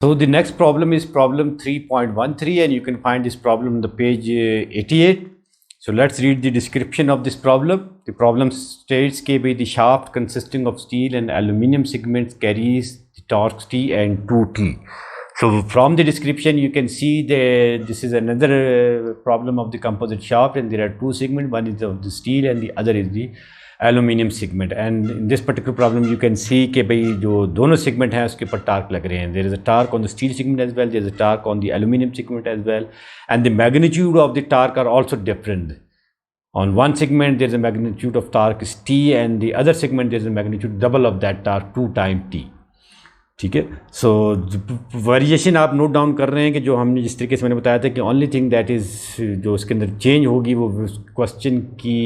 So the next problem is problem 3.13, and you can find this problem on the page 88. So let's read the description of this problem. The problem states that the shaft consisting of steel and aluminum segments carries the torques T and 2T. So from the description you can see that this is another problem of the composite shaft, and there are two segments. One is of the steel and the other is the aluminium segment. And in this particular problem you can सी कि भाई जो दोनों segment हैं उसके ऊपर torque लग रहे हैं. There is a torque on the steel segment as well, there is a torque on the aluminium segment as well, and the magnitude of the torque are also different. On one segment there is a magnitude of torque is T, and the other segment there is a magnitude double of that torque 2 times T. ठीक है. सो variation आप note down कर रहे हैं कि जो हमने जिस तरीके से मैंने बताया था कि ओनली थिंग दैट इज़ जो उसके अंदर चेंज होगी वो क्वेश्चन की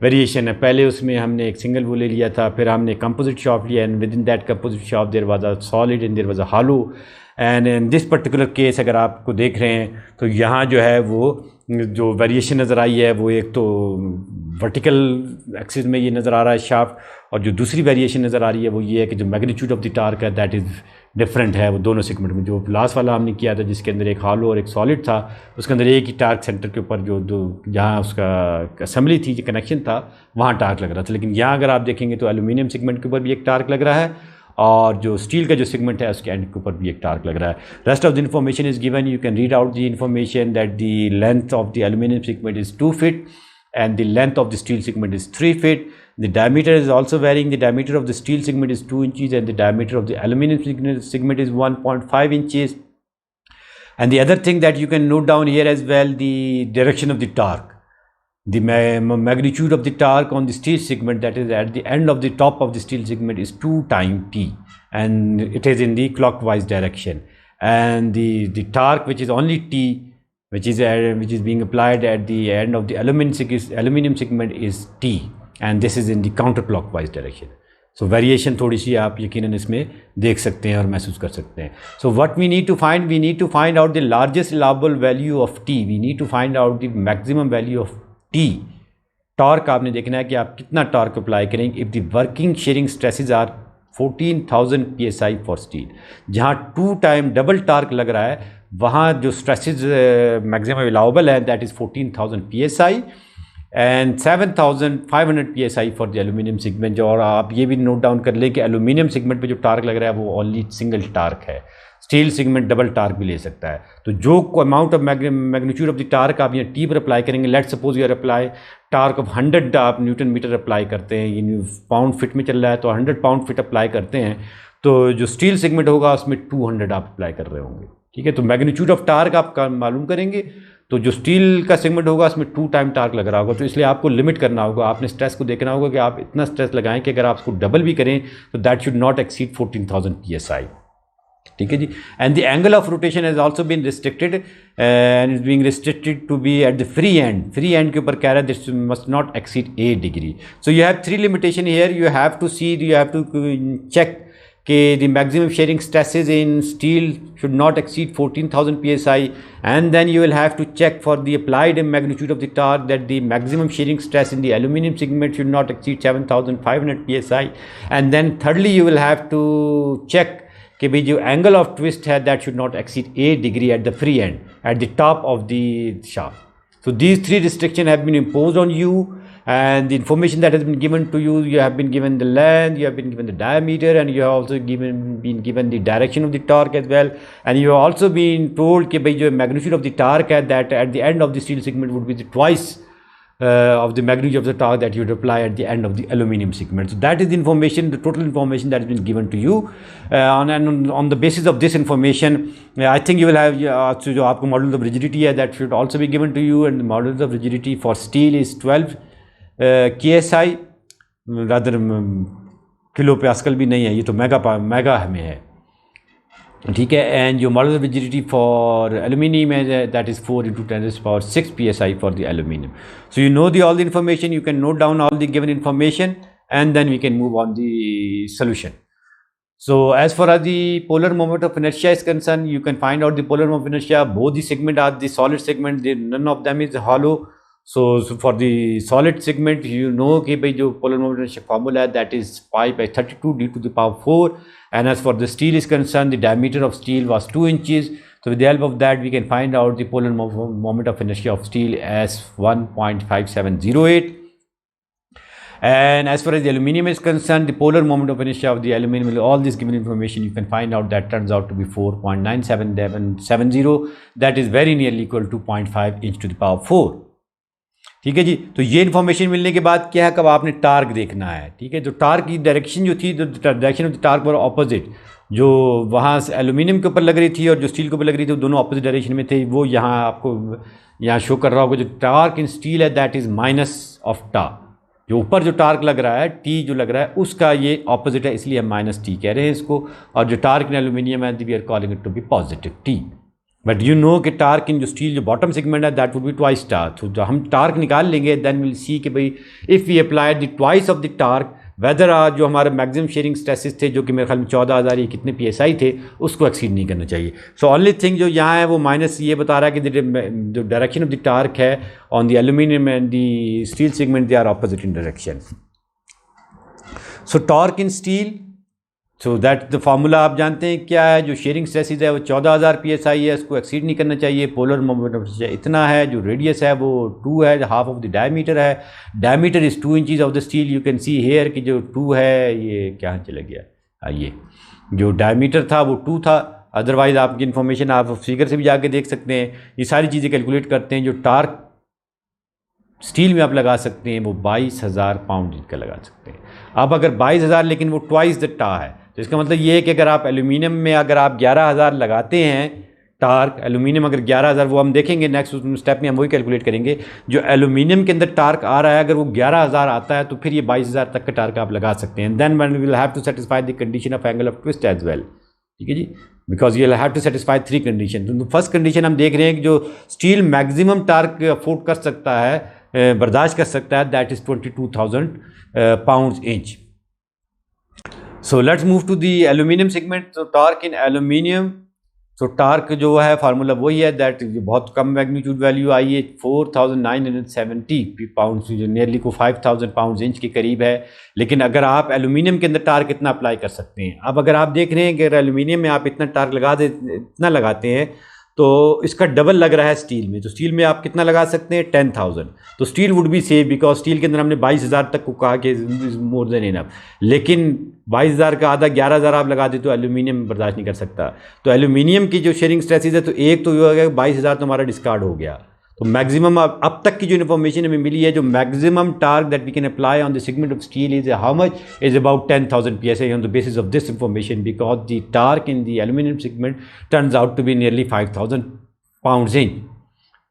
वेरिएशन है. पहले उसमें हमने एक सिंगल वो ले लिया था, फिर हमने कंपोजिट शाफ्ट लिया, and within that composite shaft there was a solid and there was a hollow. And in this particular case अगर आपको देख रहे हैं तो यहाँ जो है वो जो वेरिएशन नज़र आई है वो एक तो वर्टिकल एक्सिस में ये नज़र आ रहा है शाफ्ट, और जो दूसरी वेरिएशन नज़र आ रही है वो ये है कि जो मैग्नीट्यूड ऑफ द टार्क है दैट इज़ डिफरेंट है वो दोनों सेगमेंट में. जो लास्ट वाला हमने किया था जिसके अंदर एक हॉलो और एक सॉलिड था, उसके अंदर एक ही टार्क सेंटर के ऊपर जो दो जहाँ उसका असेंबली थी जो कनेक्शन था वहाँ टार्क लग रहा था. लेकिन यहाँ अगर आप देखेंगे तो एल्यूमिनियम सेगमेंट के ऊपर भी एक टार्क लग रहा है, और जो स्टील का जो सेगमेंट है उसके एंड के ऊपर भी एक टार्क लग रहा है. Rest of the information is given. You can read out the information that the length of the aluminium segment is 2 feet and the length of the steel segment is 3 feet. The diameter is also varying. The diameter of the steel segment is 2 inches and the diameter of the aluminum segment is 1.5 inches. And the other thing that you can note down here as well, the direction of the torque. The magnitude of the torque on the steel segment, that is at the end of the top of the steel segment, is 2 times T, and it is in the clockwise direction. And the torque which is only T, which is being applied at the end of the aluminum segment is T, and this is in the counterclockwise direction. So variation थोड़ी सी आप यकीनन इसमें देख सकते हैं और महसूस कर सकते हैं. So what we need to find out the largest allowable value of T. We need to find out the maximum value of T. Torque आपने देखना है कि आप कितना टॉर्क अप्लाई करेंगे. If the working shearing stresses are 14,000 psi for steel, जहाँ 2 time double torque लग रहा है वहाँ जो स्ट्रेसेस मैक्सिमम अलाउबल है that is 14,000 psi and 7,500 psi for the aluminium segment. और आप ये भी नोट डाउन कर लें कि एल्यूमिनियम सेगमेंट पे जो टार्क लग रहा है वो ओनली सिंगल टार्क है. स्टील सेगमेंट डबल टार्क भी ले सकता है. तो जो amount of magnitude of the torque आप यहाँ टी पर अप्लाई करेंगे, let suppose you are apply torque of 100 आप न्यूटन मीटर अप्लाई करते हैं, यानी पाउंड फिट में चल रहा है तो 100 पाउंड फिट अप्लाई करते हैं, तो जो स्टील सेगमेंट होगा उसमें 200 आप अप्लाई कर रहे होंगे. ठीक है. तो मैग्नीट्यूड ऑफ टार्क आप मालूम करेंगे, तो जो स्टील का सेगमेंट होगा उसमें 2 टाइम टार्क लग रहा होगा. तो इसलिए आपको लिमिट करना होगा, आपने स्ट्रेस को देखना होगा कि आप इतना स्ट्रेस लगाएं कि अगर आप उसको डबल भी करें तो that should not exceed 14,000 psi. ठीक है जी. And the angle of rotation has also been restricted and is being restricted to be at the free end के ऊपर कह रहा है this must not exceed 8 degree. So you have 3 limitation here. You have to check कि the maximum shearing stresses in steel should not exceed 14,000 psi, and then you will have to check for the applied magnitude of the torque that the maximum shearing stress in the aluminum segment should not exceed 7,500 psi, and then thirdly you will have to check कि भाई जो angle of twist है that should not exceed 8 degree at the free end at the top of the shaft. So these 3 restrictions have been imposed on you, and the information that has been given to you, you have been given the length, you have been given the diameter, and you have also been given the direction of the torque as well, and you have also been told कि भाई जो magnitude of the torque है that at the end of the steel segment would be the twice of the magnitude of the torque that you would apply at the end of the aluminum segment. So that is the information, the total information that has been given to you, on the basis of this information I think you will have जो आपको modulus of rigidity है that should also be given to you, and the modulus of rigidity for steel is 12 KSI, rather kilo pascal भी नहीं है, ये तो mega में है. ठीक है. एंड जो model of rigidity for aluminium है that is 4 × 10⁶ psi for the aluminium. So you know the all the information, you can note down all the given information and then we can move on the solution. So as far as the polar moment of inertia is concerned, you can find out the polar moment of inertia. Both the segment are the solid segment, none of them is hollow. So for the solid segment, you know कि भाई जो polar moment of inertia formula है that is pi by 32 d to the power 4, and as for the steel is concerned, the diameter of steel was 2 inches. So with the help of that, we can find out the polar moment of inertia of steel as 1.5708. And as far as the aluminium is concerned, the polar moment of inertia of the aluminium, all this given information, you can find out that turns out to be 4.9770. That is very nearly equal to 0.5 inch to the power 4. ठीक है जी। तो ये information मिलने के बाद क्या है, कब आपने टार्क देखना है। ठीक है, तो टार्क की डायरेक्शन जो थी, direction of the torque were opposite, जो वहाँ से एल्यूमिनियम के ऊपर लग रही थी और जो स्टील के ऊपर लग रही थी, वो दोनों ऑपोजिट डायरेक्शन में थे। वो यहाँ आपको यहाँ शो कर रहा होगा। जो टार्क इन स्टील है दैट इज़ माइनस ऑफ टा। जो ऊपर जो टार्क लग रहा है, टी जो लग रहा है, उसका ये ऑपोजिट है, इसलिए हम माइनस टी कह रहे हैं इसको। और जो टार्क इन एल्यूमिनियम है, we are calling it to be positive T. But you know कि टार्क इन जो स्टील जो बॉटम सेगमेंट है that would be twice torque. तो जब हम टार्क निकाल लेंगे देन विल सी कि भाई if we apply the twice of the torque, whether जो हमारे मैक्सिमम शेयरिंग स्ट्रेसेस थे, जो कि मेरे ख्याल में 14,000 या कितने PSI थे, उसको एक्सीड नहीं करना चाहिए। सो ओनली थिंग जो यहाँ है वो माइनस ये बता रहा है कि जो डायरेक्शन ऑफ द टार्क है on the aluminium and the steel segment, they are opposite in direction. So torque in steel, so that the formula आप जानते हैं क्या है। जो शेयरिंग स्ट्रेसिस है वो 14,000 PSI है, उसको एक्सीड नहीं करना चाहिए। पोलर मोमेंट ऑफ इनर्शिया इतना है। जो रेडियस है वो 2 है, हाफ ऑफ द डायमीटर है। Diameter is 2 inches of the steel. You can see here कि जो 2 है ये क्या चला गया, ये जो डायमीटर था वो 2 था। अदरवाइज़ आपकी इन्फॉर्मेशन आप फिगर से भी जाके देख सकते हैं। ये सारी चीज़ें कैलकुलेट करते हैं। जो टार्क स्टील में आप लगा सकते हैं वो 22,000 पाउंड का लगा सकते हैं। अब अगर 22,000 लेकिन वो ट्वाइस द टा है, तो इसका मतलब ये है कि अगर आप एल्यूमिनियम में अगर आप 11,000 लगाते हैं टार्क, एल्यूमिनियम अगर 11,000, वो हम देखेंगे नेक्स्ट स्टेप में, हम वही कैलकुलेट करेंगे। जो एल्यूमिनियम के अंदर टार्क आ रहा है अगर वो 11,000 आता है तो फिर ये 22,000 तक का टार्क आप लगा सकते हैं। Then one will have to satisfy the condition of angle of twist as well. ठीक है जी, because you will have to satisfy 3 condition. तो फर्स्ट कंडीशन हम देख रहे हैं कि जो स्टील मैक्सिमम टार्क अफोर्ड कर सकता है, बर्दाश्त कर सकता है, that is 22,000 pound inch. So let's move to the aluminium segment. तो torque in aluminium, so torque जो है फार्मूला वही है दैट बहुत कम मैग्नीट्यूड वैल्यू आई है 4,970 पाउंड, जो नियरली को 5,000 पाउंड इंच के करीब है। लेकिन अगर आप एल्यूमिनियम के अंदर टार्क इतना अप्लाई कर सकते हैं। अब अगर आप देख रहे हैं कि अगर एल्यूमिनियम में आप इतना टार्क इतना लगाते हैं तो इसका डबल लग रहा है स्टील में। तो स्टील में आप कितना लगा सकते हैं, 10,000। तो steel would be safe, because steel के अंदर हमने 22,000 तक को कहा कि इज मोर देन इनफ। लेकिन 22,000 का आधा 11,000 आप लगा दे तो एल्यूमिनियम बर्दाश्त नहीं कर सकता। तो एल्यूमिनियम की जो शेयरिंग स्ट्रेसिस है, तो एक तो ये हो गया 22,000 तो हमारा डिस्कार्ड हो गया। तो मैक्सिमम अब तक की जो इन्फॉर्मेशन हमें मिली है, जो maximum torque that we can apply on the segment of steel is how much, is about 10,000 PSI on the basis of this information, because the torque in the aluminium segment turns out to be nearly 5,000 pounds inch.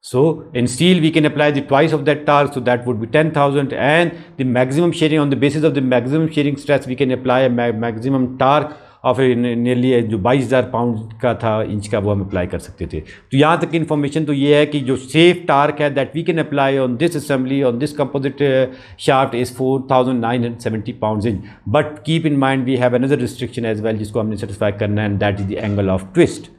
So in steel we can apply the twice of that torque, so that would be 10,000, and the maximum shearing, on the basis of the maximum shearing stress we can apply a maximum torque of nearly जो 22,000 pound का था inch का, वो हम apply कर सकते थे। तो यहाँ तक की इन्फॉर्मेशन तो ये है कि जो सेफ टार्क है that we can apply on this assembly on this composite shaft is 4,970 pound inch. But keep in mind we have another restriction as well, जिसको हमने सेटिस्फाई करना है, and that is the angle of twist.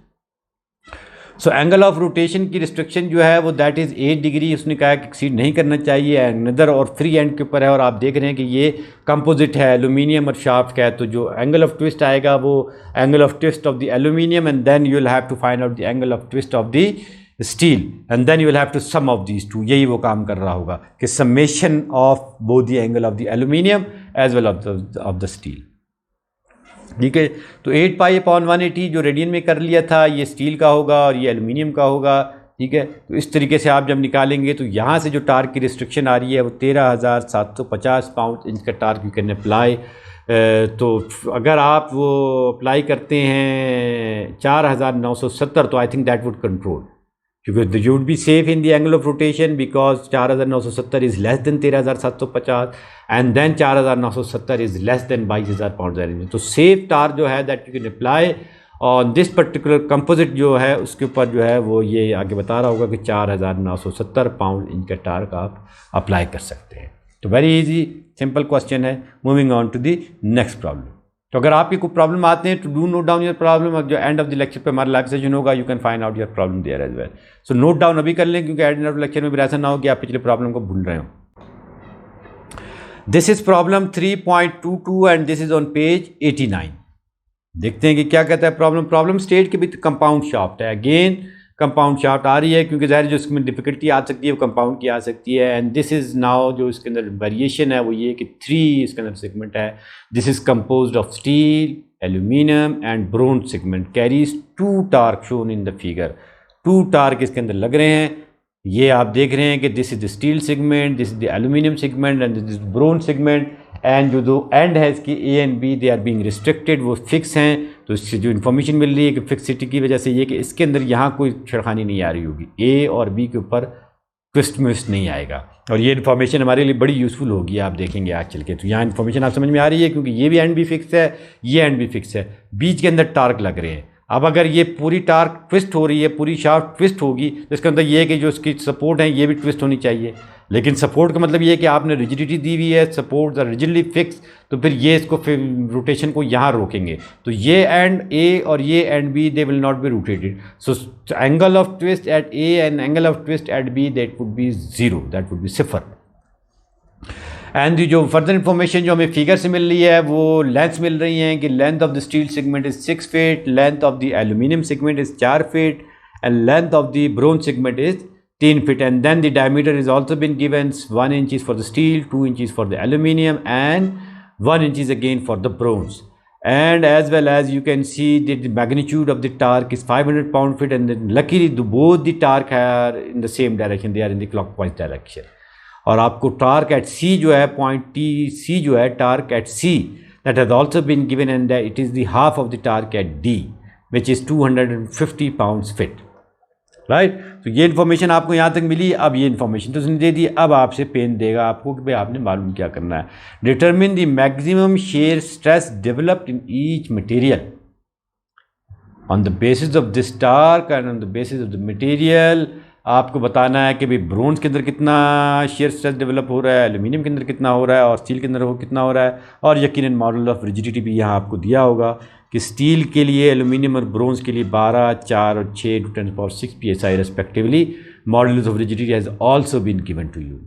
So angle of rotation की restriction जो है वो that is 8 degree, उसने कहा कि एक्सीड नहीं करना चाहिए। अनदर और फ्री एंड के ऊपर है, और आप देख रहे हैं कि ये कंपोजिट है एल्यूमिनियम और शाफ्ट का है। तो जो एंगल ऑफ ट्विस्ट आएगा वो angle of twist of the aluminium, and then you will have to find out the angle of twist of the steel, and then you will have to sum of these two. यही वो काम कर रहा होगा कि summation of both the angle of the aluminium as well of the steel. ठीक है, तो 8 पाई अपॉन 180 जो रेडियन में कर लिया था, ये स्टील का होगा और ये एल्यूमिनियम का होगा। ठीक है, तो इस तरीके से आप जब निकालेंगे तो यहाँ से जो टार्क की रिस्ट्रिक्शन आ रही है वो 13,750 पाउंड इंच का टार्क यू कैन अप्लाई। तो अगर आप वो अप्लाई करते हैं 4,970, तो I think that would control, क्योंकि you would be safe in the angle of rotation, because 4,970 is less than 13,750, and then 4,970 is less than 22,000 pound. तो सेफ टार्क जो है that you can apply on this particular composite जो है उसके ऊपर जो है वो ये आगे बता रहा होगा कि 4,970 पाउंड इंच का टार्क आप अप्लाई कर सकते हैं। तो वेरी इजी सिंपल क्वेश्चन है। Moving on to the next problem. तो अगर आपकी कोई प्रॉब्लम आते हैं, to do note down your problem, जो एंड ऑफ द लेक्चर पे हमारा लाइव सेशन होगा, you can find out your problem there as well. So note down अभी कर लें, क्योंकि एंड ऑफ लेक्चर में भी ऐसा ना हो कि आप पिछले प्रॉब्लम को भूल रहे हो। This is problem 3.22 and this is on page 89। देखते हैं कि क्या कहता है प्रॉब्लम। प्रॉब्लम स्टेट के भी कंपाउंड शाफ्ट है, अगेन कंपाउंड शाफ्ट आ रही है, क्योंकि ज़ाहिर जो इसमें डिफिकल्टी आ सकती है वो कंपाउंड की आ सकती है। एंड दिस इज़ नाउ जो इसके अंदर वेरिएशन है वो ये कि 3 इसके अंदर सेगमेंट है। This is composed of steel, aluminium and bronze segment, carries 2 torque shown in the figure. 2 torque इसके अंदर लग रहे हैं। ये आप देख रहे हैं कि this is the steel segment, this is the aluminium segment and this is bronze segment. And जो दो एंड है इसकी A and B, they are being restricted, वो फिक्स हैं। तो इससे जो इन्फॉर्मेशन मिल रही है कि फिक्सिटी की वजह से ये कि इसके अंदर यहाँ कोई छेड़खानी नहीं आ रही होगी, ए और बी के ऊपर ट्विस्ट मिस्ट नहीं आएगा। और ये इन्फॉर्मेशन हमारे लिए बड़ी यूज़फुल होगी, आप देखेंगे आज चल के। तो यहाँ इन्फॉर्मेशन आप समझ में आ रही है, क्योंकि ये भी एंड भी फिक्स है, ये एंड भी फिक्स है, बीच के अंदर टार्क लग रहे हैं। अब अगर ये पूरी टार्क ट्विस्ट हो रही है, पूरी शाफ्ट ट्विस्ट होगी, तो इसका मतलब ये है कि जो इसकी सपोर्ट है ये भी ट्विस्ट होनी चाहिए। लेकिन सपोर्ट का मतलब ये है कि आपने रिजिडिटी दी हुई है, सपोर्ट आर रिजिडली फिक्स, तो फिर ये इसको फिर रोटेशन को यहाँ रोकेंगे। तो ये एंड ए और ये end B, they will not be rotated. So angle of twist at A and angle of twist at B, that would be 0, that would be 0। And जो फर्दर इन्फॉर्मेशन जो हमें फिगर से मिल रही है वो length मिल रही हैं कि length of the steel segment is 6 feet, length of the aluminium segment is 4 feet and length of the bronze segment is 3 feet, and then the diameter is also been given 1 inch for the steel, 2 inches for the aluminium and 1 inch again for the bronze. And as well as you can see that the magnitude of the torque is 500 pound-feet, and then luckily both the torque are in the same direction, they are in the clockwise direction. और आपको torque at सी जो है, point T C जो है, torque at C, that has also been given and it is the half of the torque at D which is 250 pounds-feet, right. तो ये information आपको यहाँ तक मिली। अब ये इन्फॉर्मेशन तो उसने दे दी, अब आपसे पेन देगा आपको कि भाई आपने मालूम क्या करना है। Determine the maximum shear stress developed in each material on the basis of this torque and on the basis of the material. आपको बताना है कि भाई ब्रोंज के अंदर कितना शेयर स्ट्रेस डेवलप हो रहा है, एल्यूमिनियम के अंदर कितना हो रहा है और स्टील के अंदर कितना हो रहा है। और यकीनन मॉडल ऑफ रिजिडिटी भी यहाँ आपको दिया होगा कि स्टील के लिए, एल्यूमिनियम और ब्रोंज के लिए 12, 4 और 6 × 10⁶ psi रेस्पेक्टिवली। Model of rigidity has also been given to you.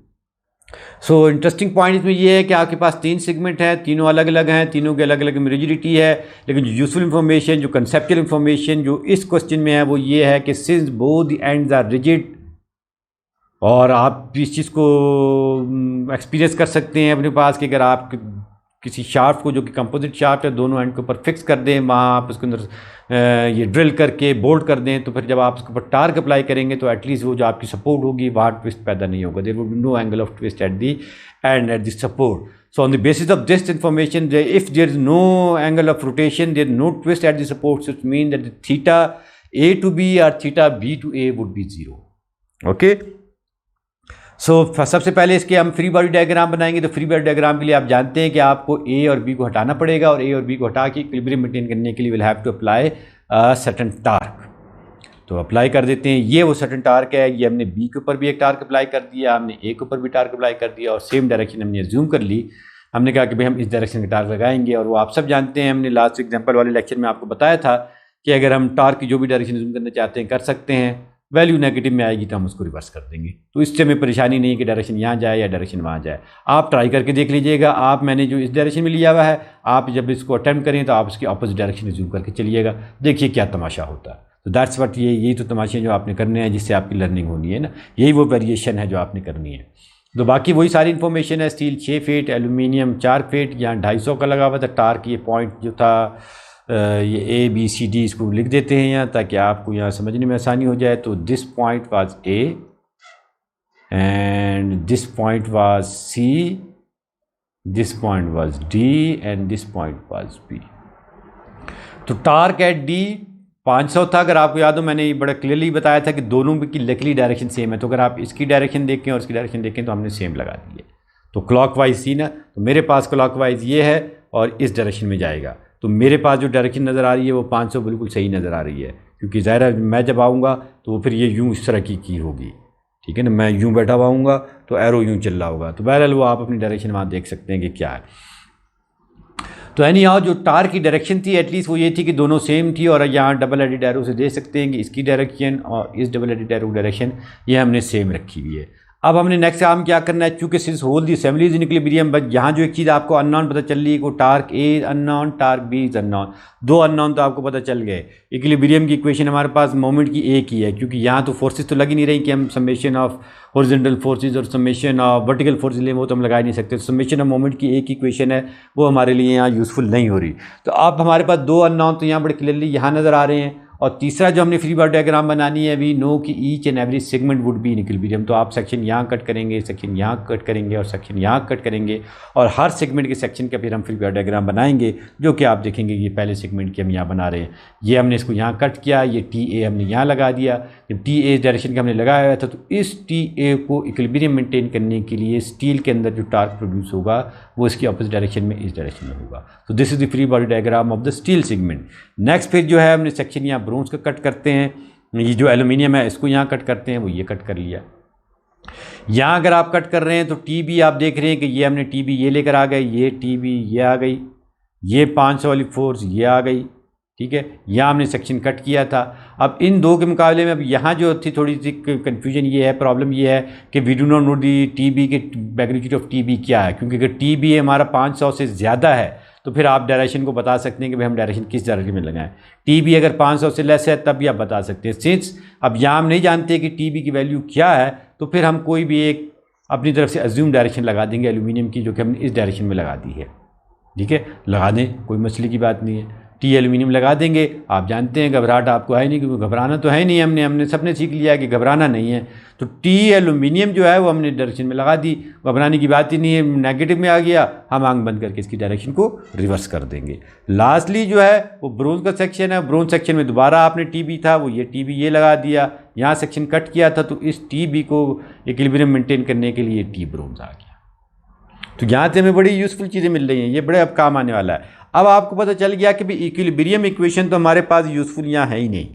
So interesting point इसमें ये है कि आपके पास 3 सेगमेंट हैं, तीनों अलग अलग हैं, तीनों के अलग अलग रिजिडिटी है। लेकिन जो यूजफुल इन्फॉर्मेशन, जो कंसेप्चुअल इन्फॉर्मेशन जो इस क्वेश्चन में है वो ये है कि since both the ends are rigid, और आप इस चीज़ को एक्सपीरियंस कर सकते हैं अपने पास कि अगर आप किसी शाफ्ट को जो कि कंपोजिट शाफ्ट है, दोनों एंड के ऊपर फिक्स कर दें, वहाँ आप उसके अंदर ये ड्रिल करके बोल्ट कर दें, तो फिर जब आप उसके ऊपर टार्क अप्लाई करेंगे तो एटलीस्ट वो जो आपकी सपोर्ट होगी वहाँ ट्विस्ट पैदा नहीं होगा। There would be no angle of twist at the end at the support. So on the basis of this information, if there is no angle of rotation, there no twist at the support, so it mean that theta A to B और theta B to A would be 0। Okay, so सबसे पहले इसके हम free body diagram बनाएंगे। तो free body diagram के लिए आप जानते हैं कि आपको ए और बी को हटाना पड़ेगा, और ए और बी को हटा के इक्विलिब्रियम मेंटेन करने के लिए will have to apply certain torque. तो अप्लाई कर देते हैं। ये वो सर्टेन टार्क है, ये हमने बी के ऊपर भी एक टार्क अप्लाई कर दिया, हमने ए के ऊपर भी टार्क अप्लाई कर दिया, और सेम डायरेक्शन हमने अज्यूम कर ली। हमने कहा कि भाई हम इस डायरेक्शन के टार्क लगाएंगे, और वो आप सब जानते हैं, हमने लास्ट एग्जाम्पल वाले लेक्चर में आपको बताया था कि अगर हम टार्क की जो भी डायरेक्शन अज्यूम करना चाहते हैं कर सकते हैं। वैल्यू नेगेटिव में आएगी तो हम उसको रिवर्स कर देंगे। तो इससे हमें परेशानी नहीं है कि डायरेक्शन यहाँ जाए या डायरेक्शन वहाँ जाए। आप ट्राई करके देख लीजिएगा। आप मैंने जो इस डायरेक्शन में लिया हुआ है, आप जब इसको अटैम्प्ट करें तो आप इसकी अपोजिट डायरेक्शन रिज्यूम करके चलिएगा, देखिए क्या तमाशा होता है। तो दैट्स व्हाट, यही तो तमाशे जो आपने करने हैं जिससे आपकी लर्निंग होनी है ना, यही वो वेरिएशन है जो आपने करनी है। तो बाकी वही सारी इन्फॉर्मेशन है। स्टील 6 फीट, एल्यूमिनियम 4 फीट, यहाँ 250 का लगा हुआ था टार्क। ये पॉइंट जो था ये ए बी सी डी इसको लिख देते हैं यहाँ, ताकि आपको यहाँ समझने में आसानी हो जाए। तो this point was A and this point was C, this point was D and this point was B. तो टार्क एट डी 500 था। अगर आपको याद हो, मैंने ये बड़ा क्लियरली बताया था कि दोनों की लकीली डायरेक्शन सेम है। तो अगर आप इसकी डायरेक्शन देखें और इसकी डायरेक्शन देखें तो हमने सेम लगा दी है। तो क्लॉकवाइज सी ना, तो मेरे पास क्लॉकवाइज ये है और इस डायरेक्शन में जाएगा। तो मेरे पास जो डायरेक्शन नज़र आ रही है वो 500 बिल्कुल सही नज़र आ रही है, क्योंकि ज़ाहिर है मैं जब आऊँगा तो वो फिर ये यूँ इस तरह की होगी, ठीक है ना। मैं यूँ बैठा हुआ हूँगा तो एरो यूँ चल रहा होगा। तो बहरहाल वो आप अपनी डायरेक्शन वहाँ देख सकते हैं कि क्या है। तो एनी हाउ जो टार्क की डायरेक्शन थी एटलीस्ट वो ये थी कि दोनों सेम थी, और यहाँ डबल एडेड एरो से देख सकते हैं कि इसकी डायरेक्शन और इस डबल एडेड एरो डायरेक्शन ये हमने सेम रखी हुई है। अब हमने नेक्स्ट काम क्या करना है, चूँकि since whole the assembly is in equilibrium, but यहाँ जो एक चीज़ आपको अननोन पता चल रही है, को torque A is unknown, torque B is unknown, दो अननोन तो आपको पता चल गए। इक्विलिब्रियम की इक्वेशन हमारे पास मोमेंट की एक ही है, क्योंकि यहाँ तो फोर्सेस तो लग ही नहीं रही कि हम समेशन ऑफ हॉरिजॉन्टल फोर्सेस और समेशन ऑफ वर्टिकल फोर्सेस ले, वो तो हम लगा ही नहीं सकते। समेशन ऑफ मोमेंट की एक इक्वेशन है, वो हमारे लिए यहाँ यूज़फुल नहीं हो रही। तो अब हमारे पास दो अननोन तो यहाँ बड़े क्लियरली यहाँ नज़र आ रहे हैं, और तीसरा जो हमने फ्री बॉडी डायग्राम बनानी है, वी नो कि each and every segment would be in equilibrium. तो आप सेक्शन यहाँ कट करेंगे, सेक्शन यहाँ कट करेंगे और सेक्शन यहाँ कट करेंगे, और हर सेगमेंट के सेक्शन का फिर हम फ्री बॉडी डायग्राम बनाएंगे, जो कि आप देखेंगे ये पहले सेगमेंट की हम यहाँ बना रहे हैं। ये हमने इसको यहाँ कट किया, ये टी ए हमने यहाँ लगा दिया। जब टी ए डायरेक्शन का हमने लगाया हुआ था, तो इस टी ए को इक्विलिब्रियम मेंटेन करने के लिए स्टील के अंदर जो टार्क प्रोड्यूस होगा वो इसकी अपोजिट डायरेक्शन में, इस डायरेक्शन में होगा। तो this is the free body diagram of the steel segment. Next फिर जो है हमने सेक्शन यहाँ ब्रोंज का कट करते हैं, ये जो एल्यूमिनियम है इसको यहाँ कट करते हैं, वो ये कट कर लिया। यहाँ अगर आप कट कर रहे हैं तो टी बी आप देख रहे हैं कि ये हमने टी बी ये लेकर आ गए, ये टी बी ये आ गई, ये 500 वाली फोर्स ये आ गई, ठीक है। यहाँ हमने सेक्शन कट किया था। अब इन दो के मुकाबले में अब यहाँ जो थी थोड़ी सी कन्फ्यूजन ये है, प्रॉब्लम ये है कि we do not know the T B के मैग्नीट्यूड ऑफ टी बी क्या है, क्योंकि अगर टी बी हमारा 500 से ज़्यादा है तो फिर आप डायरेक्शन को बता सकते हैं कि भाई हम डायरेक्शन किस डायरेक्शन में लगाएं। टी बी अगर 500 से लेस है तब भी आप बता सकते हैं। सिंस अब यहाँ हम नहीं जानते कि टी बी की वैल्यू क्या है, तो फिर हम कोई भी एक अपनी तरफ से अज्यूम डायरेक्शन लगा देंगे एल्यूमिनियम की, जो कि हमने इस डायरेक्शन में लगा दी है, ठीक है। लगा दें, कोई मसले की बात नहीं है। टी एल्यूमिनियम लगा देंगे। आप जानते हैं घबराहट आपको है नहीं, क्योंकि घबराना तो है नहीं, हमने सबने सीख लिया है कि घबराना नहीं है। तो टी एल्यूमिनियम जो है वो हमने डायरेक्शन में लगा दी, घबराने की बात ही नहीं है। नेगेटिव में आ गया, हम आंख बंद करके इसकी डायरेक्शन को रिवर्स कर देंगे। लास्टली जो है वो ब्रोंज का सेक्शन है। ब्रोंज सेक्शन में दोबारा आपने टी बी था, वो ये टी बी ये लगा दिया, यहाँ सेक्शन कट किया था, तो इस टी बी को इक्विलिब्रियम मेंटेन करने के लिए टी ब्रोंज आ गया। तो यहाँ से हमें बड़ी यूज़फुल चीज़ें मिल रही हैं, ये बड़े अब काम आने वाला है। अब आपको पता चल गया कि भाई इक्विलिब्रियम इक्वेशन तो हमारे पास यूज़फुल यहाँ है ही नहीं,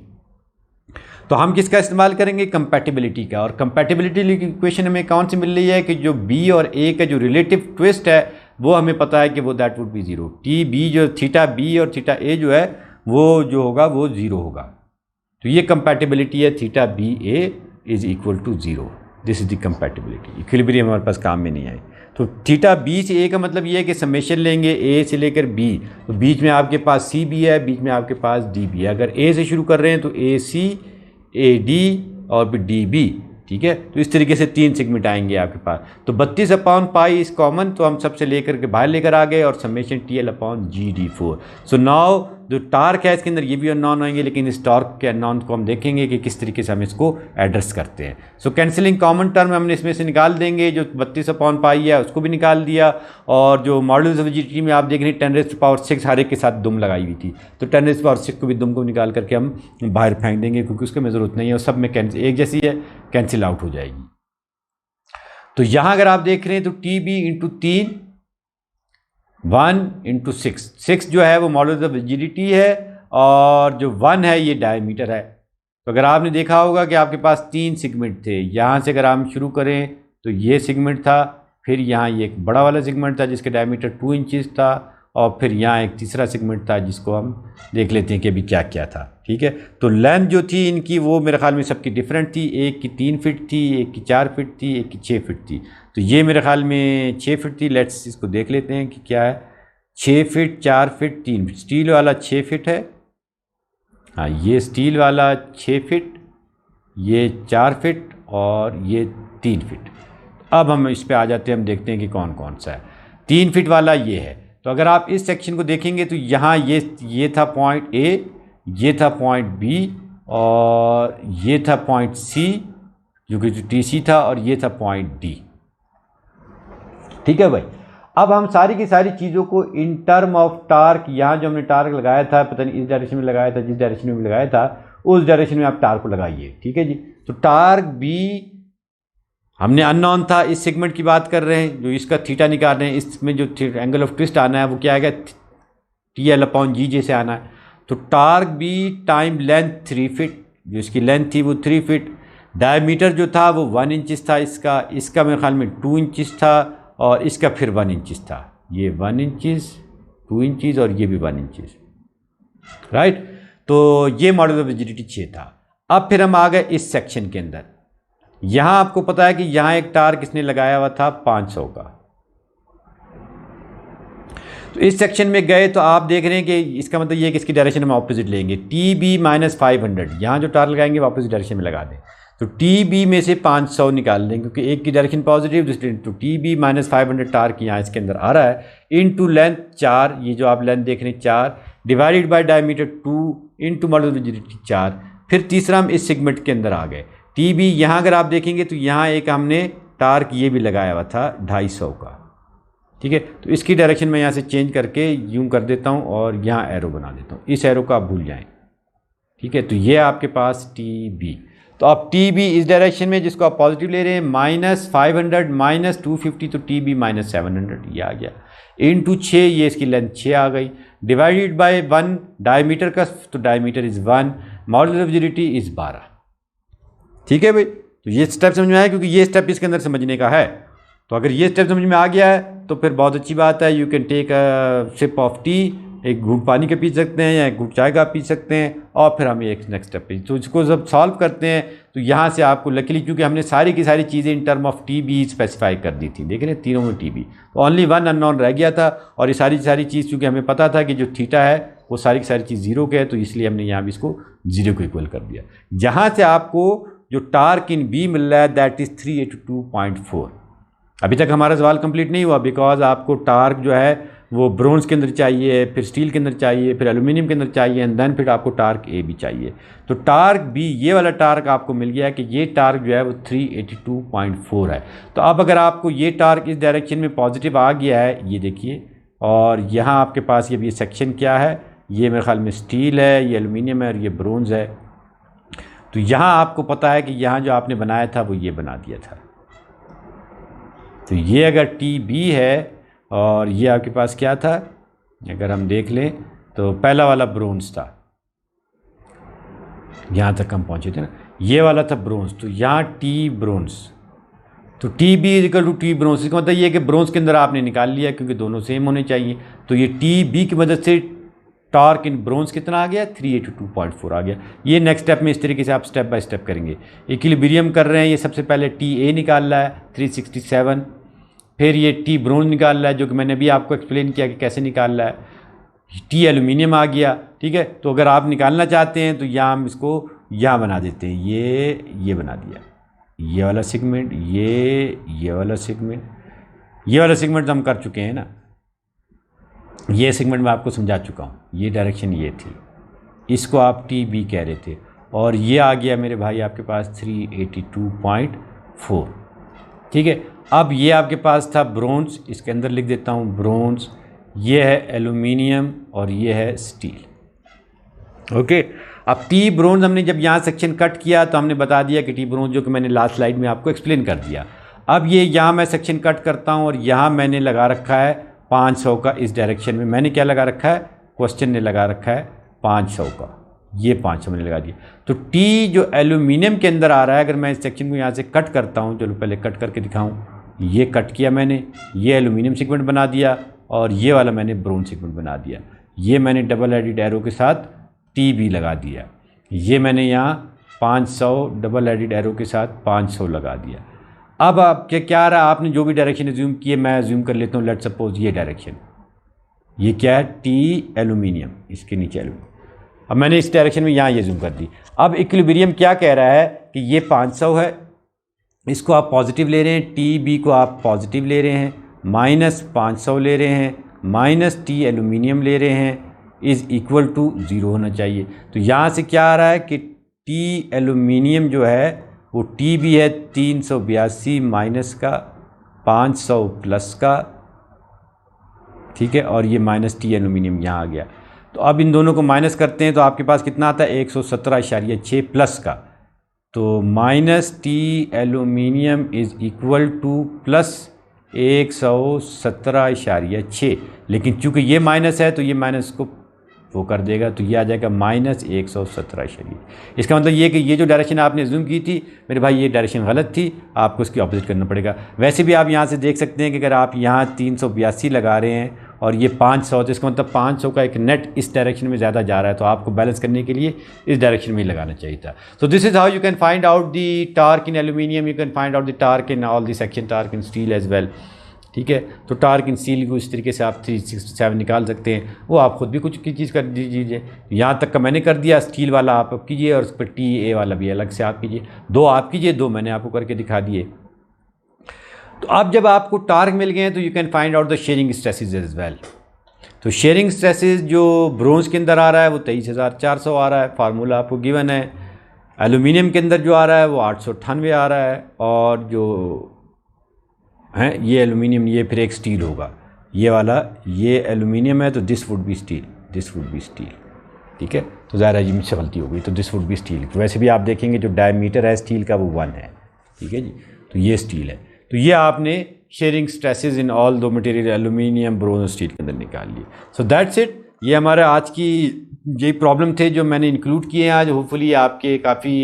तो हम किसका इस्तेमाल करेंगे, कंपैटिबिलिटी का। और कंपैटिबिलिटी इक्वेशन हमें कौन सी मिल रही है कि जो बी और ए का जो रिलेटिव ट्विस्ट है वो हमें पता है कि वो that would be zero. T B जो थीटा बी और थीटा ए जो है वो जो होगा वो ज़ीरो होगा। तो ये कंपैटिबिलिटी है, theta B A is equal to zero. This is the compatibility. Equilibrium हमारे पास काम में नहीं आए। तो थीटा बी से ए का मतलब ये है कि समेशन लेंगे ए से लेकर बी, तो बीच में आपके पास सी बी है, बीच में आपके पास डी बी है। अगर ए से शुरू कर रहे हैं तो ए सी, ए डी और फिर डी बी, ठीक है। तो इस तरीके से 3 सेगमेंट आएंगे आपके पास। तो 32/पाई इस कॉमन, तो हम सबसे लेकर के बाहर लेकर आ गए, और समेशन TL/GD4। सो नाउ जो टार्क है इसके अंदर ये भी अननोन आएंगे, लेकिन इस टार्क के अननोन को हम देखेंगे कि किस तरीके से हम इसको एड्रेस करते हैं। सो कैंसिलिंग कॉमन टर्म हमने इसमें से निकाल देंगे, जो 32/पाई है उसको भी निकाल दिया, और जो मॉडल्स ऑफ रिजिडिटी में आप देख रहे हैं 10⁶ हर एक के साथ दुम लगाई हुई थी, तो 10⁶ को भी दुम को निकाल करके हम बाहर फेंक देंगे, क्योंकि उसकी हमें ज़रूरत नहीं है, और सब में एक जैसी है, कैंसिल आउट हो जाएगी। तो यहाँ अगर आप देख रहे हैं तो टी बी इंटू 3 1 इंटू 6 जो है वो मॉडल ऑफ रिजिडिटी है, और जो 1 है ये डायमीटर है। तो अगर आपने देखा होगा कि आपके पास 3 सेगमेंट थे, यहाँ से अगर हम शुरू करें तो ये सेगमेंट था, फिर यहाँ ये एक बड़ा वाला सेगमेंट था जिसका डायमीटर 2 इंचेस था, और फिर यहाँ एक तीसरा सेगमेंट था जिसको हम देख लेते हैं कि अभी क्या क्या था, ठीक है। तो लेंथ जो थी इनकी वो मेरे ख्याल में सबकी डिफरेंट थी, एक की 3 फीट थी, एक की 4 फीट थी, एक की 6 फीट थी। तो ये मेरे ख्याल में 6 फीट थी। लेट्स इसको देख लेते हैं कि क्या है। 6 फीट, 4 फीट, 3 फीट। स्टील वाला 6 फीट है, हाँ ये स्टील वाला 6 फीट, ये 4 फीट और ये 3 फीट। अब हम इस पे आ जाते हैं, हम देखते हैं कि कौन कौन सा है। 3 फीट वाला ये है। तो अगर आप इस सेक्शन को देखेंगे तो यहाँ ये था पॉइंट ए, ये था पॉइंट बी, और ये था पॉइंट सी जो कि टी सी था, और ये था पॉइंट डी, ठीक है भाई। अब हम सारी की सारी चीज़ों को इन टर्म ऑफ टार्क, यहाँ जो हमने टार्क लगाया था, पता नहीं इस डायरेक्शन में लगाया था, जिस डायरेक्शन में लगाया था उस डायरेक्शन में आप टार्क को लगाइए, ठीक है जी। तो टार्क बी हमने अननोन था, इस सेगमेंट की बात कर रहे हैं, जो इसका थीटा निकाल रहे हैं, इसमें जो एंगल ऑफ ट्विस्ट आना है वो क्या आएगा, TL/G जैसे आना है। तो torque B time length 3 feet, जो इसकी लेंथ थी वो 3 फीट, डायमीटर जो था वो 1 इंचेस था, इसका मेरे ख्याल में 2 इंचेस था, और इसका फिर 1 इंचेस था। ये 1 इंचेस 2 इंचज़ और ये भी 1 इंचज़, राइट। तो ये मॉडल ऑफ रिजिडिटी 6 था। अब फिर हम आ गए इस सेक्शन के अंदर। यहाँ आपको पता है कि यहाँ एक टार किसने लगाया हुआ था 500 का। तो इस सेक्शन में गए तो आप देख रहे हैं कि इसका मतलब ये कि इसकी डायरेक्शन हम ऑपोजिट लेंगे, टी बी माइनस 500, यहाँ जो टार लगाएंगे वो ऑपोजिट डायरेक्शन में लगा दें। तो टी बी में से 500 निकाल लें क्योंकि एक की डायरेक्शन पॉजिटिव दूसरी, तो टी बी माइनस 500 टार की यहाँ इसके अंदर आ रहा है, इनटू लेंथ 4, ये जो आप लेंथ देख रहे हैं 4, divided by diameter 2 into model rigidity 4। फिर तीसरा हम इस सेगमेंट के अंदर आ गए। टी बी यहाँ अगर आप देखेंगे तो यहाँ एक हमने टार्क ये भी लगाया हुआ था 250 का, ठीक है। तो इसकी डायरेक्शन मैं यहाँ से चेंज करके यूं कर देता हूँ और यहाँ एरो बना देता हूँ, इस एरो को आप भूल जाएं, ठीक है। तो ये आपके पास टी बी, तो अब टी बी इस डायरेक्शन में जिसको आप पॉजिटिव ले रहे हैं -500 -250, तो टी बी -700 ये आ गया, इनटू 6, ये इसकी लेंथ 6 आ गई, डिवाइडेड बाय 1 डायमीटर का, तो diameter is 1, model of rigidity is 12, ठीक है भाई। तो ये स्टेप समझ में आया क्योंकि ये स्टेप इसके अंदर समझने का है। तो अगर ये स्टेप समझ में आ गया है तो फिर बहुत अच्छी बात है। You can take a sip of tea, एक घूंट पानी का पी सकते हैं या एक घूंट चाय का पी सकते हैं, और फिर हम एक नेक्स्ट स्टेप पे, तो इसको जब सॉल्व करते हैं तो यहाँ से आपको लकीली क्योंकि हमने सारी की सारी चीज़ें in term of T B specify कर दी थी, देख रहे हैं तीनों में टी बी, तो ओनली 1 अननोन रह गया था। और ये सारी चीज़ क्योंकि हमें पता था कि जो थीटा है वो सारी की सारी चीज़ 0 के है, तो इसलिए हमने यहाँ भी इसको 0 को इक्वल कर दिया। जहाँ से आपको जो टार्क इन बी मिल रहा है दैट इज़ 382.4। अभी तक हमारा सवाल कंप्लीट नहीं हुआ बिकॉज आपको टार्क जो है वो ब्रोंज के अंदर चाहिए, फिर स्टील के अंदर चाहिए, फिर एल्यूमिनियम के अंदर चाहिए, एंड देन फिर आपको टार्क ए भी चाहिए। तो टार्क बी, ये वाला टार्क आपको मिल गया है कि ये टार्क जो है वो 382.4 है। तो अब अगर आपको ये टार्क इस डायरेक्शन में पॉजिटिव आ गया है, ये देखिए, और यहाँ आपके पास ये सेक्शन क्या है, ये मेरे ख्याल में स्टील है, ये एल्यूमिनियम है और ये ब्रोंज है। तो यहाँ आपको पता है कि यहाँ जो आपने बनाया था वो ये बना दिया था। तो ये अगर टी बी है और ये आपके पास क्या था, अगर हम देख लें तो पहला वाला ब्रोंज था, यहाँ तक हम पहुँचे थे ना, ये वाला था ब्रोंज, तो यहाँ टी ब्रोंज, तो T B equal to T bronze. इसका मतलब ये है कि ब्रोंज के अंदर आपने निकाल लिया क्योंकि दोनों सेम होने चाहिए। तो ये टी बी की मदद से टॉर्क इन ब्रोंज कितना आ गया, 382.4 आ गया। ये नेक्स्ट स्टेप में इस तरीके से आप स्टेप बाय स्टेप करेंगे। इक्विलिब्रियम कर रहे हैं, ये सबसे पहले टी ए निकाल रहा है 367, फिर ये टी ब्रोंज निकाल रहा है जो कि मैंने भी आपको एक्सप्लेन किया कि कैसे निकाल रहा है, टी एल्यूमिनियम आ गया, ठीक है। तो अगर आप निकालना चाहते हैं तो यहाँ हम इसको यहाँ बना देते हैं, ये बना दिया, ये वाला सेगमेंट, ये वाला सेगमेंट, ये वाला सेगमेंट तो हम कर चुके हैं ना, ये सेगमेंट मैं आपको समझा चुका हूँ, ये डायरेक्शन ये थी, इसको आप टी बी कह रहे थे, और ये आ गया मेरे भाई आपके पास 382.4, ठीक है। अब ये आपके पास था ब्रोंज, इसके अंदर लिख देता हूँ ब्रोंज, ये है एल्यूमिनियम और ये है स्टील, ओके। अब टी ब्रोंज हमने जब यहाँ सेक्शन कट किया तो हमने बता दिया कि टी ब्रोंज जो कि मैंने लास्ट स्लाइड में आपको एक्सप्लेन कर दिया। अब ये यहाँ मैं सेक्शन कट करता हूँ और यहाँ मैंने लगा रखा है 500 का, इस डायरेक्शन में मैंने क्या लगा रखा है, क्वेश्चन ने लगा रखा है 500 का, ये 500 मैंने लगा दिया। तो टी जो एल्यूमिनियम के अंदर आ रहा है, अगर मैं इस सेक्शन को यहाँ से कट करता हूँ, चलो पहले कट करके दिखाऊँ, ये कट किया मैंने, ये एल्यूमिनियम सेगमेंट बना दिया और ये वाला मैंने ब्रोंज सेगमेंट बना दिया। ये मैंने डबल एडिड एरो के साथ टी बी लगा दिया, ये मैंने यहाँ 500 डबल एडिड एरो के साथ 500 लगा दिया। अब आप क्या रहा, आपने जो भी डायरेक्शन एज्यूम किए, मैं एज्यूम कर लेता हूँ, लेट सपोज ये डायरेक्शन, ये क्या है, टी एल्यूमिनियम, इसके नीचे एल्यूमिनियम। अब मैंने इस डायरेक्शन में यहाँ ये जूम कर दी। अब इक्विलिब्रियम क्या कह रहा है कि ये 500 है, इसको आप पॉजिटिव ले रहे हैं, टी बी को आप पॉजिटिव ले रहे हैं, -500 ले रहे हैं, माइनस टी एल्यूमिनियम ले रहे हैं, इज़ इक्वल टू 0 होना चाहिए। तो यहाँ से क्या आ रहा है कि टी एल्यूमिनियम जो है वो टी बी है 382 माइनस का 500 प्लस का, ठीक है, और ये माइनस टी एल्यूमिनियम यहाँ आ गया। तो अब इन दोनों को माइनस करते हैं तो आपके पास कितना आता है, 117.6 प्लस का, तो minus T aluminium is equal two plus 117.6, लेकिन चूँकि ये माइनस है तो ये माइनस को वो कर देगा, तो ये आ जाएगा -117.6। इसका मतलब ये कि ये जो डायरेक्शन आपने जूम की थी मेरे भाई, ये डायरेक्शन गलत थी, आपको इसकी ऑपोजिट करना पड़ेगा। वैसे भी आप यहाँ से देख सकते हैं कि अगर आप यहाँ 382 लगा रहे हैं और ये 500, तो इसका मतलब 500 का एक नेट इस डायरेक्शन में ज़्यादा जा रहा है, तो आपको बैलेंस करने के लिए इस डायरेक्शन में ही लगाना चाहिए था. So this is how you can find out the torque in aluminium, you can find out the torque in all the section torque in steel as well. ठीक है, तो टार्क इन स्टील को इस तरीके से आप 367 निकाल सकते हैं, वो आप खुद भी कुछ की चीज़ कर दीजिए. यहाँ तक का मैंने कर दिया, स्टील वाला आप कीजिए और उस पर TA वाला भी अलग से आप कीजिए. 2 आप कीजिए, 2 मैंने आपको करके दिखा दिए. तो अब जब आपको टार्क मिल गए हैं तो you can find out the shearing stresses as well. तो शेयरिंग स्ट्रेसेस जो ब्रोंज के अंदर आ रहा है वो 23,400 आ रहा है, फार्मूला आपको गिवन है. एल्यूमिनियम के अंदर जो आ रहा है वो 898 आ रहा है, और जो है ये एल्यूमिनियम, ये फिर एक स्टील होगा, ये वाला, ये एल्यूमिनियम है तो this would be steel, this would be steel. ठीक है, तो ज़ाहिर है जी मुझसे गलती हो गई, तो दिस वुड बी स्टील. वैसे भी आप देखेंगे जो डायमीटर है स्टील का वो 1 है. ठीक है जी, तो ये स्टील है. तो ये आपने शेयरिंग स्ट्रेसेस इन ऑल दो मटेरियल एल्यूमिनियम, ब्रोंज, स्टील के अंदर निकाल लिए. So that's it. ये हमारा आज की ये प्रॉब्लम थे जो मैंने इंक्लूड किए हैं आज. होपफुली आपके काफ़ी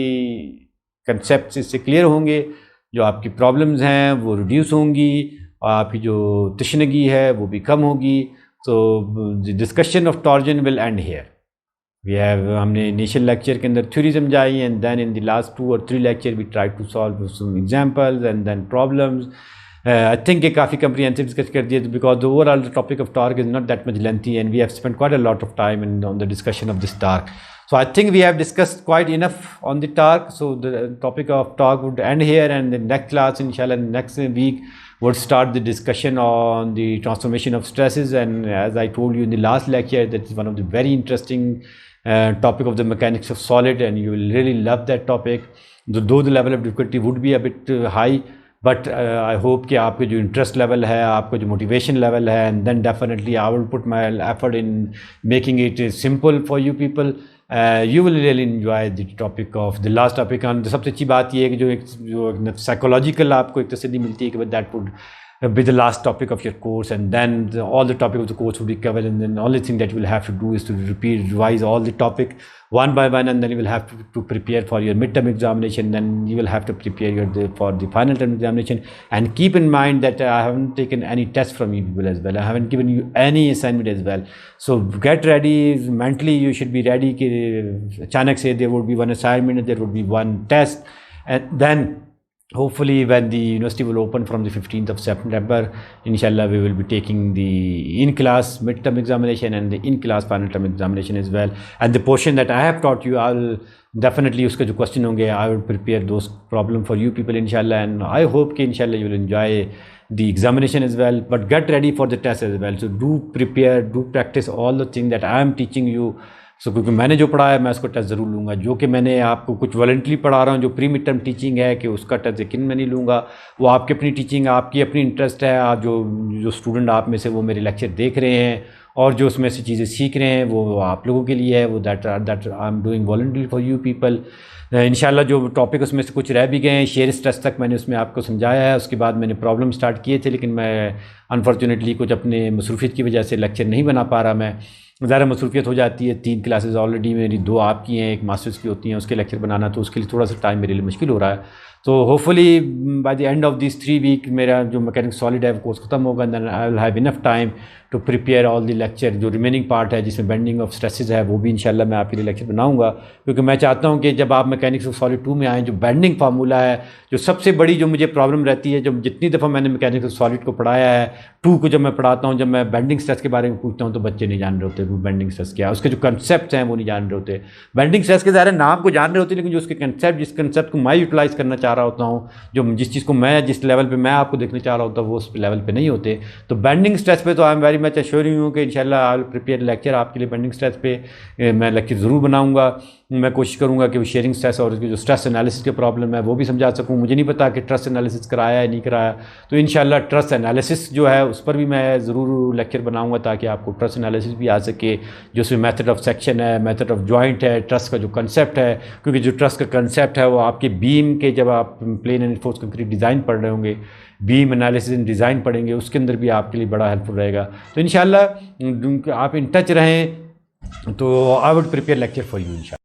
कंसेप्ट इससे क्लियर होंगे, जो आपकी प्रॉब्लम्स हैं वो रिड्यूस होंगी, और आपकी जो तशनगी है वो भी कम होगी. तो discussion of torsion will end here. हमने इनिशियल लेक्चर के अंदर थ्योरी समझाई, and then in the last 2 or 3 lecture we try to solve some examples and then problems. I think ये काफ़ी कम्प्रीहेंसिव डिस्कस कर दिया, because the overall the topic of torque is not that much lengthy and we have spent quite a lot of time on the discussion of this torque. So I think we have discussed quite enough on the torque. So the topic of torque would end here, and the next class, inshallah, next week would start the discussion on the transformation of stresses. And as I told you in the last lecture, that is one of the very interesting topic of the mechanics of solid, and you will really love that topic. Though the level of difficulty would be a bit high, but I hope कि आपके जो interest level है, आपका जो motivation level है, and then definitely I will put my effort in making it simple for you people. You will really enjoy the topic of the last topic. on सबसे अच्छी बात ये है कि जो साइकोलॉजिकल आपको एक तसल्ली मिलती है कि that would be the last topic of your course, and then all the topic of the course will be covered, and then the only thing that you will have to do is to revise all the topic one by one, and then you will have to prepare for your midterm examination, then you will have to prepare for the final term examination. And keep in mind that I haven't taken any test from you people as well, I haven't given you any assignment as well. So get ready mentally, you should be ready कि अचानक से there would be one assignment, there would be one test, and then hopefully when the university will open from the 15th of September, inshallah we will be taking the in-class midterm examination and the in-class final term examination as well. And the portion that I have taught you, I will definitely उसके जो question होंगे, I will prepare those problem for you people inshallah, and I hope कि inshallah you will enjoy the examination as well, but get ready for the test as well. So do prepare, do practice all the things that I am teaching you. क्योंकि मैंने जो पढ़ा है मैं उसको test ज़रूर लूँगा. जो कि मैंने आपको कुछ वॉलंटरी पढ़ा रहा हूँ, जो प्री मिड टर्म टीचिंग है कि उसका टेस्ट यकीन मैं नहीं लूँगा. वो आपकी अपनी टीचिंग, आपकी अपनी इंटरेस्ट है. आप जो स्टूडेंट आप में से वो मेरे लेक्चर देख रहे हैं और जो उसमें से चीज़ें सीख रहे हैं वो आप लोगों के लिए है. वो that I am doing voluntary for you people. इंशाल्लाह जो टॉपिक उसमें से कुछ रह भी गए हैं, शेयर स्ट्रेस तक मैंने उसमें आपको समझाया है. उसके बाद मैंने प्रॉब्लम स्टार्ट किए थे, लेकिन मैं अनफॉर्चुनेटली कुछ अपने मसरूफियत की वजह से लेक्चर नहीं बना पा रहा. मैं ज़्यादा मसरूफियत हो जाती है. 3 क्लासेस ऑलरेडी मेरी 2 आपकी हैं, एक मास्टर्स की होती हैं, उसके लेक्चर बनाना, तो उसके लिए थोड़ा सा टाइम मेरे लिए मुश्किल हो रहा है. तो hopefully by the end of this 3 week मेरा जो मैकेनिक्स सॉलिड है वो कोर्स ख़त्म होगा. Then I will have enough time to prepare all the lecture. जो रिमेनिंग पार्ट है जिसमें बेंडिंग ऑफ स्ट्रेसेस है वो भी इंशाल्लाह मैं आपके लिए लेक्चर बनाऊंगा, क्योंकि मैं चाहता हूं कि जब आप मैकेनिक्स ऑफ सॉलिड 2 में आएँ, जो बेंडिंग फार्मूला है, जो सबसे बड़ी जो मुझे प्रॉब्लम रहती है, जब जितनी दफ़ा मैंने मैकेनिक्स ऑफ सॉलिड को पढ़ाया है, 2 को जब मैं पढ़ाता हूँ, जब मैं बेंडिंग स्ट्रेस के बारे में पूछता हूँ तो बच्चे नहीं जान रहे होते वो बेंडिंग स्ट्रेस क्या है. उसके जो कंसेप्ट हैं वो नहीं जान रहे होते. बेंडिंग स्ट्रेस के ज़ाहिर नाम को जान रहे होते, लेकिन जो उसके कंसेप्ट, जिस कंसेप्ट को मैं यूटिलाइज़ करना चाह रहा होता हूँ, जो जिस चीज़ को मैं जिस लेवल पे मैं आपको देखना चाह रहा होता हूँ वो उस लेवल पे नहीं होते. तो बेंडिंग स्ट्रेस पे तो I am very much assure हूँ कि इंशाल्लाह आई विल प्रिपेयर लेक्चर आपके लिए. बेंडिंग स्ट्रेस पे मैं लेक्चर ज़रूर बनाऊँगा. मैं कोशिश करूँगा कि वो शेयरिंग स्ट्रेस और उसकी जो स्ट्रेस एनालिसिस के प्रॉब्लम है वो भी समझा सकूँ. मुझे नहीं पता कि ट्रस्ट एनालिसिस कराया है नहीं कराया, तो इंशाल्लाह ट्रस्ट एनालिसिस जो है उस पर भी मैं ज़रूर लेक्चर बनाऊँगा, ताकि आपको ट्रस्ट एनालिसिस भी आ सके. जो उसमें मेथड ऑफ सेक्शन है, मेथड ऑफ जॉइंट है, ट्रस्ट का जो कंसेप्ट है, क्योंकि जो ट्रस्ट का कंसेप्ट है वो आपके बीम के, जब आप plain and force concrete design पढ़ रहे होंगे, बीम एनालिसिस एंड डिज़ाइन पढ़ेंगे, उसके अंदर भी आपके लिए बड़ा हेल्पफुल रहेगा. तो इंशाल्लाह आप इन टच रहें. तो I would prepare lecture for you इंशाल्लाह.